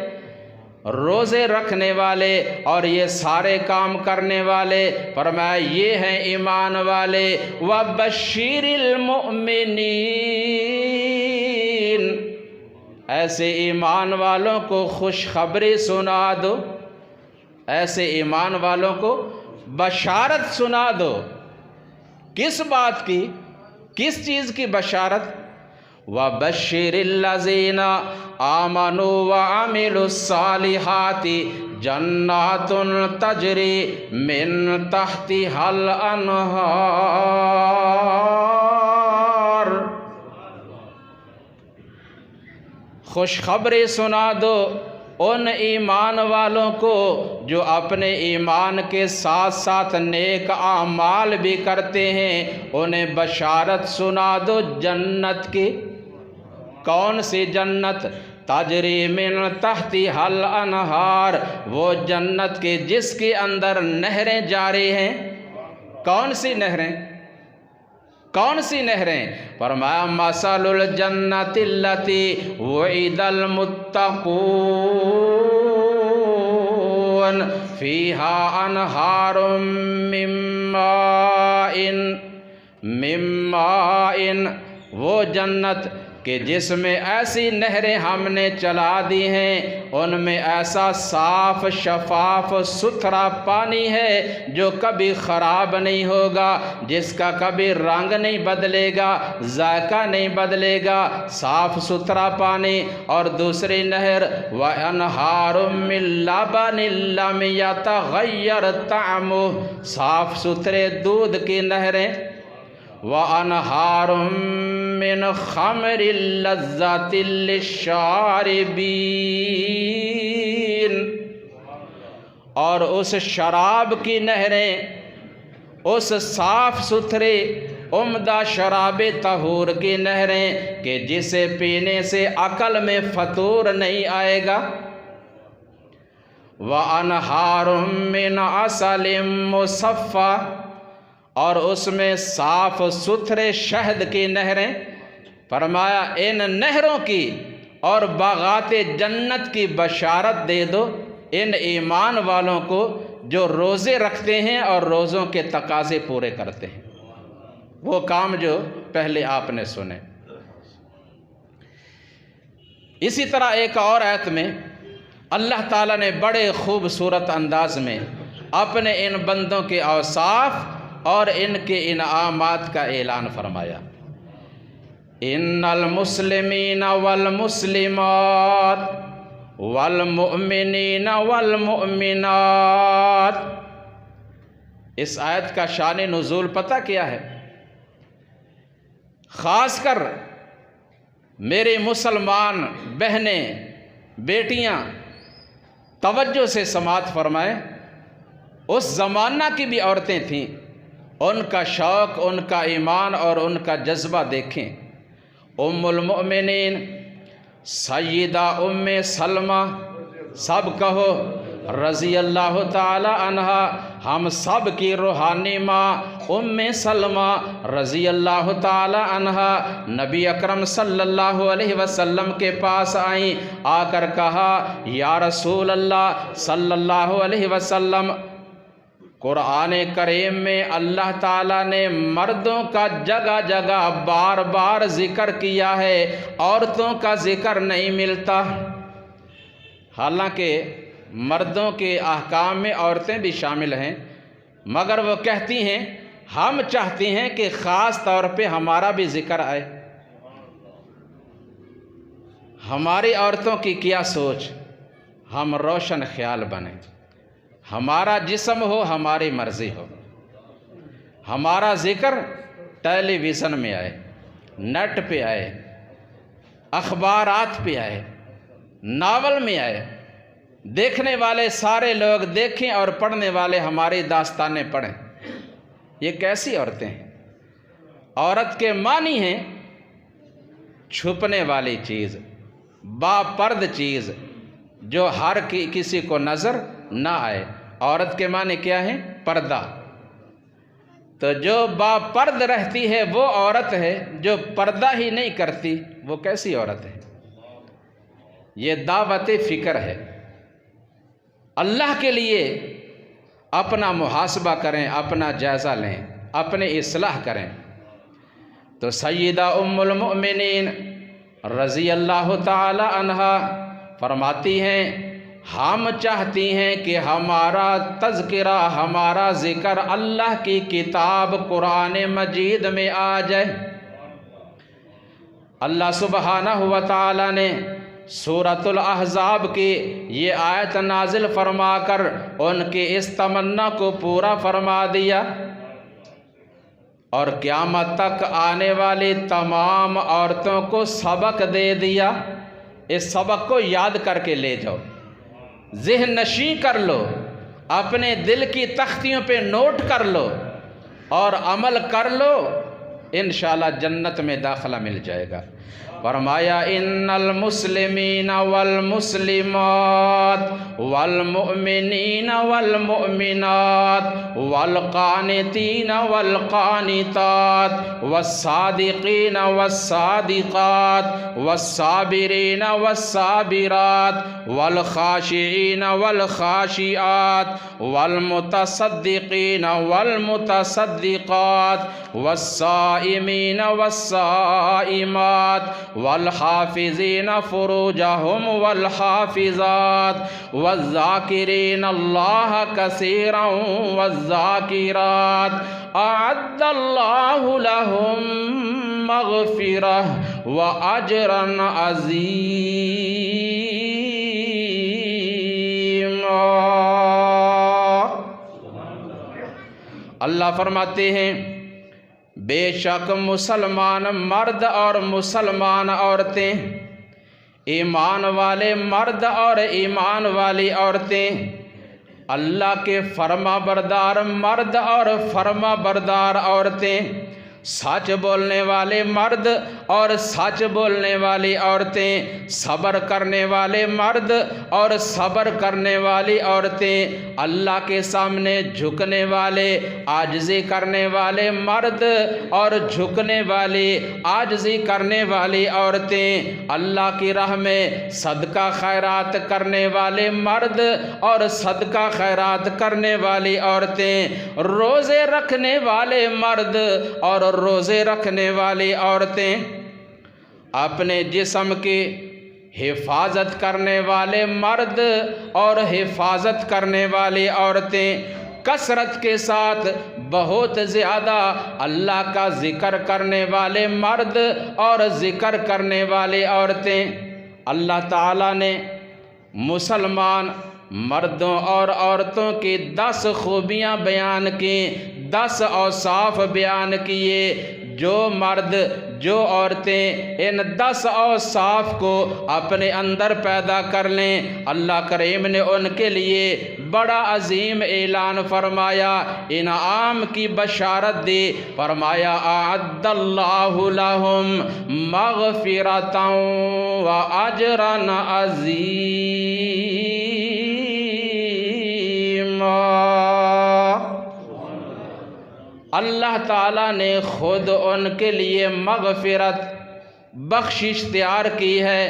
روزے رکھنے والے، اور یہ سارے کام کرنے والے۔ فرمایا یہ ہیں ایمان والے۔ وَبَشِّرِ الْمُؤْمِنِينَ، ایسے ایمان والوں کو خوشخبری سنا دو، ایسے ایمان والوں کو بشارت سنا دو۔ کس بات کی؟ کس چیز کی بشارت؟ وَبَشِّرِ الَّذِينَ آمَنُوا وَعَمِلُوا الصَّالِحَاتِ جَنَّاتٌ تَجْرِي مِن تَحْتِهَا الْأَنْهَارُ، خوشخبری سنا دو ان ایمان والوں کو جو اپنے ایمان کے ساتھ ساتھ نیک اعمال بھی کرتے ہیں، انہیں بشارت سنا دو جنت کی۔ کون سی جنت؟ تجری من تحتها الانہار، وہ جنت کے جس کے اندر نہریں جاری ہیں۔ کون سی نہریں؟ کون سی نہریں؟ فرمایا مثل الجنت التی وعد المتقون فیہا انہار من ماء، وہ جنت کہ جس میں ایسی نہریں ہم نے چلا دی ہیں، ان میں ایسا صاف شفاف ستھرا پانی ہے جو کبھی خراب نہیں ہوگا، جس کا کبھی رنگ نہیں بدلے گا، ذائقہ نہیں بدلے گا، صاف ستھرا پانی۔ اور دوسری نہر وَأَنْهَارٌ مِّن لَبَنٍ لَّمْ يَتَغَيَّرْ طَعْمُهُ، صاف ستھرے دودھ کی نہریں۔ وَأَنْهَارٌ مِّنْ خَمْرٍ لَذَّةٍ لِّلشَّارِبِينَ، اور اس شراب کی نہریں، اس صاف ستھرے عمدہ شراب طہور کی نہریں کہ جسے پینے سے عقل میں فطور نہیں آئے گا۔ وَأَنْهَارٌ مِّنْ عَسَلٍ مُّصَفًّى، اور اس میں صاف ستھرے شہد کی نہریں۔ فرمایا ان نہروں کی اور باغات جنت کی بشارت دے دو ان ایمان والوں کو جو روزے رکھتے ہیں اور روزوں کے تقاضے پورے کرتے ہیں، وہ کام جو پہلے آپ نے سنے۔ اسی طرح ایک اور آیت میں اللہ تعالیٰ نے بڑے خوبصورت انداز میں اپنے ان بندوں کے اوصاف اور ان کے انعامات کا اعلان فرمایا۔ ان المسلمین والمسلمات والمؤمنین والمؤمنات، اس آیت کا شان نزول پتہ کیا ہے؟ خاص کر میرے مسلمان بہنیں، بیٹیاں توجہ سے سماعت فرمائیں۔ اس زمانہ کی بھی عورتیں تھیں، ان کا شوق، ان کا ایمان اور ان کا جذبہ دیکھیں۔ ام المؤمنین سیدہ ام سلمہ، سب کہو رضی اللہ تعالی عنہا، ہم سب کی روحانی ماں ام سلمہ رضی اللہ تعالی عنہا نبی اکرم صلی اللہ علیہ وسلم کے پاس آئیں، آ کر کہا یا رسول اللہ صلی اللہ علیہ وسلم، قرآن کریم میں اللہ تعالیٰ نے مردوں کا جگہ جگہ بار بار ذکر کیا ہے، عورتوں کا ذکر نہیں ملتا۔ حالانکہ مردوں کے احکام میں عورتیں بھی شامل ہیں، مگر وہ کہتی ہیں ہم چاہتی ہیں کہ خاص طور پہ ہمارا بھی ذکر آئے۔ ہماری عورتوں کی کیا سوچ، ہم روشن خیال بنیں، ہمارا جسم ہو ہماری مرضی ہو، ہمارا ذکر ٹیلی ویژن میں آئے، نیٹ پہ آئے، اخبارات پہ آئے، ناول میں آئے، دیکھنے والے سارے لوگ دیکھیں اور پڑھنے والے ہماری داستانیں پڑھیں۔ یہ کیسی عورتیں ہیں؟ عورت کے معنی ہیں چھپنے والی چیز، باپرد چیز جو ہر کسی کو نظر نہ آئے۔ عورت کے معنی کیا ہے؟ پردہ۔ تو جو باپرد رہتی ہے وہ عورت ہے، جو پردہ ہی نہیں کرتی وہ کیسی عورت ہے؟ یہ دعوت فکر ہے۔ اللہ کے لیے اپنا محاسبہ کریں، اپنا جائزہ لیں، اپنی اصلاح کریں۔ تو سیدہ ام المؤمنین رضی اللہ تعالی عنہا فرماتی ہیں ہم چاہتی ہیں کہ ہمارا تذکرہ، ہمارا ذکر اللہ کی کتاب قرآن مجید میں آ جائے۔ اللہ سبحانہ و تعالی نے سورۃ الاحزاب کی یہ آیت نازل فرما کر ان کی اس تمنا کو پورا فرما دیا، اور قیامت تک آنے والی تمام عورتوں کو سبق دے دیا۔ اس سبق کو یاد کر کے لے جاؤ، ذہن نشین کر لو، اپنے دل کی تختیوں پہ نوٹ کر لو اور عمل کر لو، انشاءاللہ جنت میں داخلہ مل جائے گا۔ فرمایا ان المسلمین والمسلمات والمؤمنین والمؤمنات والقانتین والقانتات والصادقین والصادقات والصابرین والصابرات والخاشعین والخاشعات والمتصدقین والمتصدقات والصائمین والصائمات والحافظین فروجہم والحافظات والذاکرین اللہ کثیرا والذاکرات اعد اللہ لہم مغفرہ واجرا عظیما۔ اللہ فرماتے ہیں بے شک مسلمان مرد اور مسلمان عورتیں، ایمان والے مرد اور ایمان والی عورتیں، اللہ کے فرما بردار مرد اور فرما بردار عورتیں، سچ بولنے والے مرد اور سچ بولنے والی عورتیں، صبر کرنے والے مرد اور صبر کرنے والی عورتیں، اللہ کے سامنے جھکنے والے عاجزی کرنے والے مرد اور جھکنے والی عاجزی کرنے والی عورتیں، اللہ کی راہ میں صدقہ خیرات کرنے والے مرد اور صدقہ خیرات کرنے والی عورتیں، روزے رکھنے والے مرد اور روزے رکھنے والی عورتیں، اپنے جسم کی حفاظت کرنے والے مرد اور حفاظت کرنے والی عورتیں، کثرت کے ساتھ بہت زیادہ اللہ کا ذکر کرنے والے مرد اور ذکر کرنے والی عورتیں۔ اللہ تعالیٰ نے مسلمان مردوں اور عورتوں کی 10 خوبیاں بیان کی، 10 اوصاف بیان کیے۔ جو مرد جو عورتیں ان 10 اوصاف کو اپنے اندر پیدا کر لیں، اللہ کریم نے ان کے لیے بڑا عظیم اعلان فرمایا، انعام کی بشارت دی، فرمایا اعد اللہ لہم مغفرۃ واجرا عظیما۔ اللہ تعالیٰ نے خود ان کے لیے مغفرت بخشش تیار کی ہے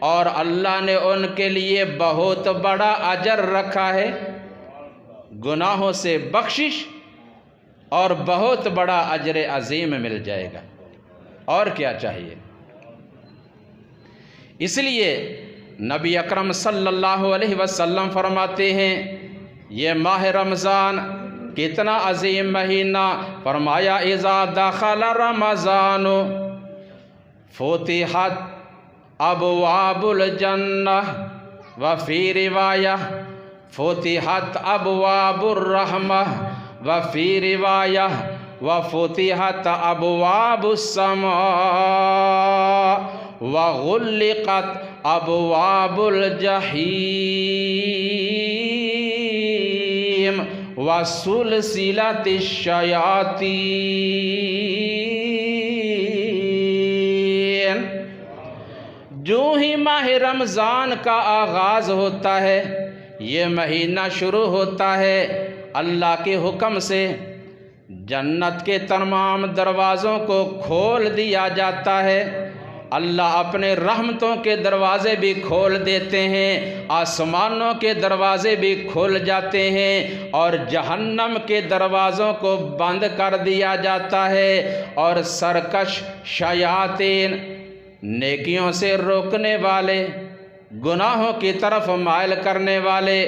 اور اللہ نے ان کے لیے بہت بڑا اجر رکھا ہے، گناہوں سے بخشش اور بہت بڑا اجر عظیم مل جائے گا۔ اور کیا چاہیے؟ اس لیے نبی اکرم صلی اللہ علیہ وسلم فرماتے ہیں یہ ماہ رمضان کتنا عظیم مہینہ، فرمایا اذا دخل رمضان فتحت ابواب الجنہ وفی روایہ فتحت ابواب الرحمہ وفی روایہ وفتحت ابواب السماء وغلقت ابواب الجحیم وسلسلت الشیاطین۔ جو ہی ماہ رمضان کا آغاز ہوتا ہے، یہ مہینہ شروع ہوتا ہے، اللہ کے حکم سے جنت کے تمام دروازوں کو کھول دیا جاتا ہے۔ اللہ اپنے رحمتوں کے دروازے بھی کھول دیتے ہیں، آسمانوں کے دروازے بھی کھل جاتے ہیں اور جہنم کے دروازوں کو بند کر دیا جاتا ہے، اور سرکش شیاطین، نیکیوں سے روکنے والے، گناہوں کی طرف مائل کرنے والے،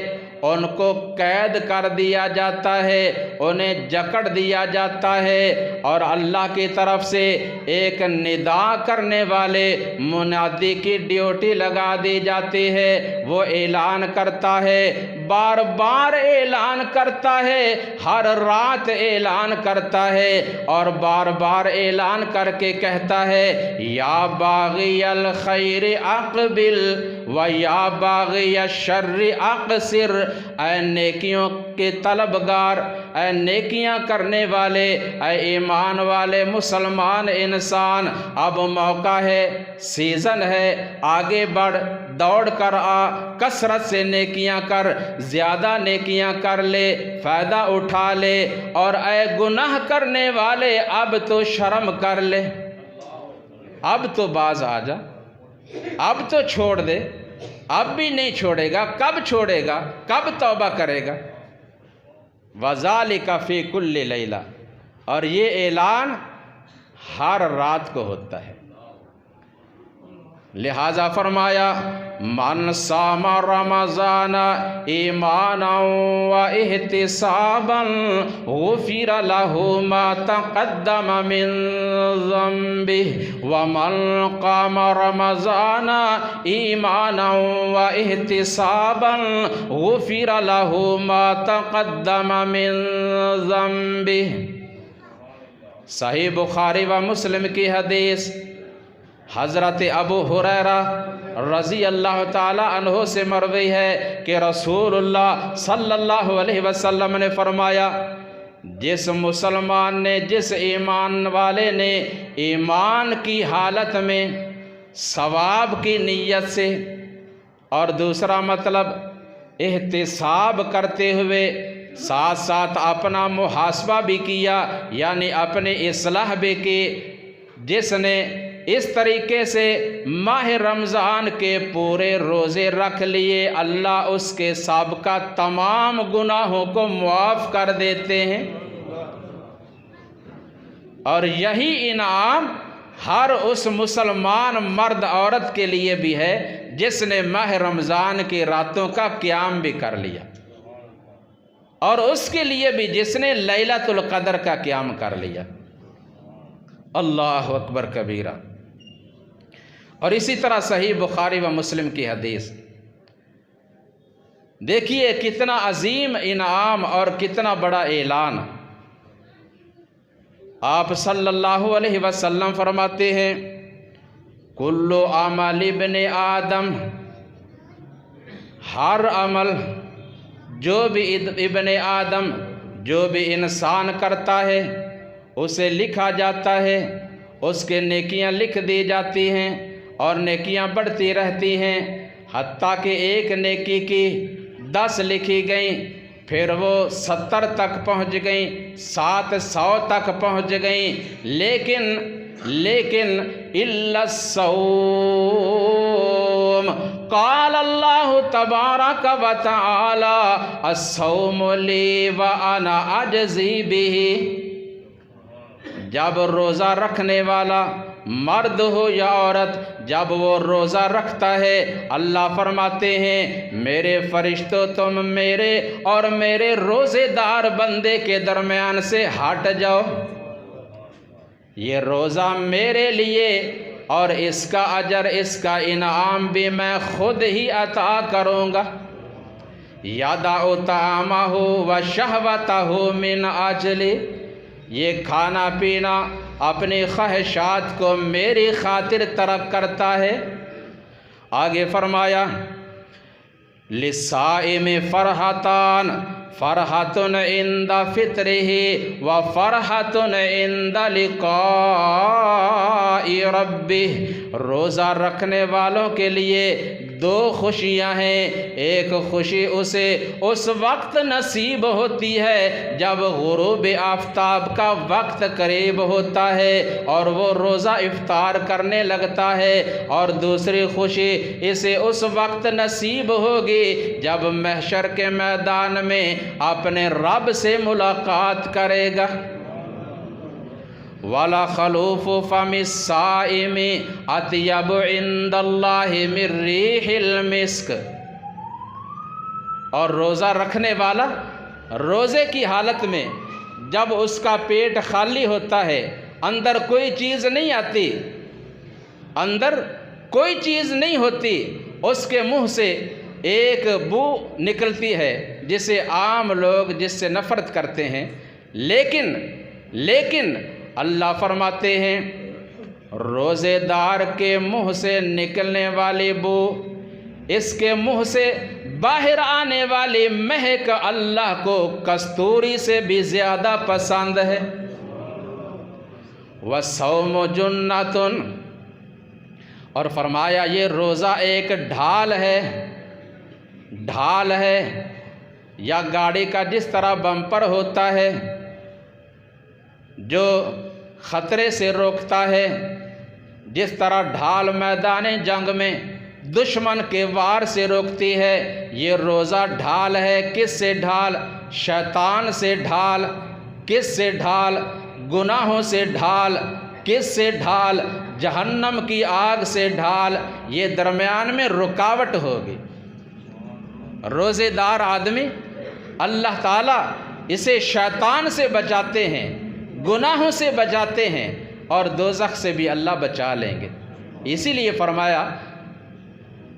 ان کو قید کر دیا جاتا ہے، انہیں جکڑ دیا جاتا ہے، اور اللہ کی طرف سے ایک ندا کرنے والے منادی کی ڈیوٹی لگا دی جاتی ہے۔ وہ اعلان کرتا ہے، بار بار اعلان کرتا ہے، ہر رات اعلان کرتا ہے، اور بار بار اعلان کر کے کہتا ہے یا باغی الخیر اقبل و یا باغی الشر اقصر۔ اے نیکیوں کے طلبگار، اے نیکیاں کرنے والے، اے ایمان والے مسلمان انسان، اب موقع ہے، سیزن ہے، آگے بڑھ، دوڑ کر آ، کثرت سے نیکیاں کر، زیادہ نیکیاں کر لے، فائدہ اٹھا لے، اور اے گناہ کرنے والے اب تو شرم کر لے، اب تو باز آ جا، اب تو چھوڑ دے۔ اب بھی نہیں چھوڑے گا، کب چھوڑے گا؟ کب توبہ کرے گا؟ وَذَلِكَ فِي كُلِّ لَيْلَةٍ، اور یہ اعلان ہر رات کو ہوتا ہے۔ لہذا فرمایا من صام رمضان ایمانا و احتسابا غفر له ما تقدم من ذنبه ومن قام رمضان ایمانا و احتسابا غفر له ما تقدم من ذنبه۔ صحیح بخاری و مسلم کی حدیث، حضرت ابو ہریرہ رضی اللہ تعالی عنہ سے مروی ہے کہ رسول اللہ صلی اللہ علیہ وسلم نے فرمایا جس مسلمان نے، جس ایمان والے نے ایمان کی حالت میں ثواب کی نیت سے، اور دوسرا مطلب احتساب کرتے ہوئے ساتھ ساتھ اپنا محاسبہ بھی کیا، یعنی اپنی اصلاح بھی کی، جس نے اس طریقے سے ماہ رمضان کے پورے روزے رکھ لیے، اللہ اس کے سابقہ تمام گناہوں کو معاف کر دیتے ہیں۔ اور یہی انعام ہر اس مسلمان مرد عورت کے لیے بھی ہے جس نے ماہ رمضان کی راتوں کا قیام بھی کر لیا، اور اس کے لیے بھی جس نے لیلۃ القدر کا قیام کر لیا۔ اللہ اکبر کبیرہ۔ اور اسی طرح صحیح بخاری و مسلم کی حدیث دیکھیے، کتنا عظیم انعام اور کتنا بڑا اعلان۔ آپ صلی اللہ علیہ وسلم فرماتے ہیں کل عمل ابن آدم، ہر عمل جو بھی ابن آدم، جو بھی انسان کرتا ہے اسے لکھا جاتا ہے، اس کے نیکیاں لکھ دی جاتی ہیں اور نیکیاں بڑھتی رہتی ہیں، حتیٰ کہ ایک نیکی کی 10 لکھی گئیں، پھر وہ 70 تک پہنچ گئیں، 700 تک پہنچ گئیں، لیکن الا الصوم قال اللہ تبارک و تعالی الصوم لی وانا اجزی بہ۔ جب روزہ رکھنے والا مرد ہو یا عورت، جب وہ روزہ رکھتا ہے، اللہ فرماتے ہیں میرے فرشتوں تم میرے اور میرے روزے دار بندے کے درمیان سے ہٹ جاؤ، یہ روزہ میرے لیے اور اس کا اجر، اس کا انعام بھی میں خود ہی عطا کروں گا۔ یدع طعامہ وشہوتہ من اجلی، یہ کھانا پینا اپنی خواہشات کو میری خاطر ترک کرتا ہے۔ آگے فرمایا للصائم فرحتان، فرحۃ عند فطرہ و فرحۃ عند لقاء ربہ، روزہ رکھنے والوں کے لیے 2 خوشیاں ہیں۔ ایک خوشی اسے اس وقت نصیب ہوتی ہے جب غروب آفتاب کا وقت قریب ہوتا ہے اور وہ روزہ افطار کرنے لگتا ہے، اور دوسری خوشی اسے اس وقت نصیب ہوگی جب محشر کے میدان میں اپنے رب سے ملاقات کرے گا۔ وَلَخَلُوفُ فَمِ الصَّائِمِ أَطْيَبُ عِندَ اللَّهِ مِن رِّيحِ الْمِسْكِ، اور روزہ رکھنے والا روزے کی حالت میں جب اس کا پیٹ خالی ہوتا ہے، اندر کوئی چیز نہیں آتی، اندر کوئی چیز نہیں ہوتی، اس کے منہ سے ایک بو نکلتی ہے جسے عام لوگ جس سے نفرت کرتے ہیں، لیکن اللہ فرماتے ہیں روزے دار کے منہ سے نکلنے والی بو، اس کے منہ سے باہر آنے والی مہک اللہ کو کستوری سے بھی زیادہ پسند ہے۔ وَالصَّوْمُ جُنَّةٌ، اور فرمایا یہ روزہ ایک ڈھال ہے، یا گاڑی کا جس طرح بمپر ہوتا ہے جو خطرے سے روکتا ہے، جس طرح ڈھال میدان جنگ میں دشمن کے وار سے روکتی ہے، یہ روزہ ڈھال ہے۔ کس سے ڈھال؟ شیطان سے ڈھال۔ کس سے ڈھال؟ گناہوں سے ڈھال۔ کس سے ڈھال؟ جہنم کی آگ سے ڈھال۔ یہ درمیان میں رکاوٹ ہوگی۔ روزے دار آدمی اللہ تعالیٰ اسے شیطان سے بچاتے ہیں، گناہوں سے بچاتے ہیں، اور دوزخ سے بھی اللہ بچا لیں گے۔ اسی لیے فرمایا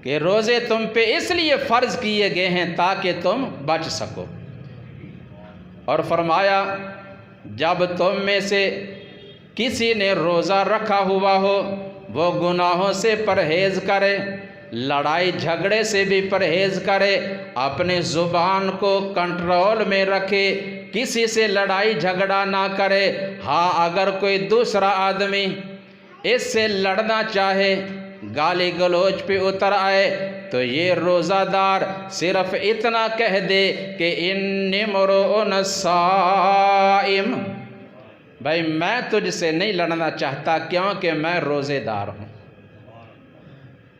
کہ روزے تم پہ اس لیے فرض کیے گئے ہیں تاکہ تم بچ سکو، اور فرمایا جب تم میں سے کسی نے روزہ رکھا ہوا ہو وہ گناہوں سے پرہیز کرے، لڑائی جھگڑے سے بھی پرہیز کرے، اپنے زبان کو کنٹرول میں رکھے، کسی سے لڑائی جھگڑا نہ کرے۔ ہاں اگر کوئی دوسرا آدمی اس سے لڑنا چاہے، گالی گلوچ پہ اتر آئے، تو یہ روزہ دار صرف اتنا کہہ دے کہ انی امرؤ صائم، بھائی میں تجھ سے نہیں لڑنا چاہتا کیونکہ میں روزے دار ہوں۔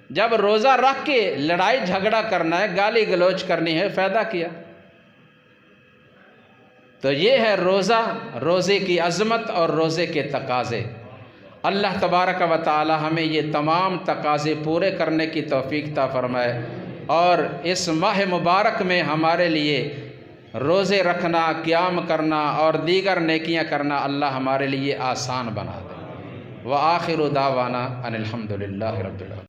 جب روزہ رکھ کے لڑائی جھگڑا کرنا ہے، گالی گلوچ کرنی ہے، فائدہ کیا؟ تو یہ ہے روزہ، روزے کی عظمت اور روزے کے تقاضے۔ اللہ تبارک و تعالی ہمیں یہ تمام تقاضے پورے کرنے کی توفیق عطا فرمائے، اور اس ماہ مبارک میں ہمارے لیے روزے رکھنا، قیام کرنا اور دیگر نیکیاں کرنا اللہ ہمارے لیے آسان بنا دے۔ وآخر دعوانا ان الحمد للہ رب العالمین۔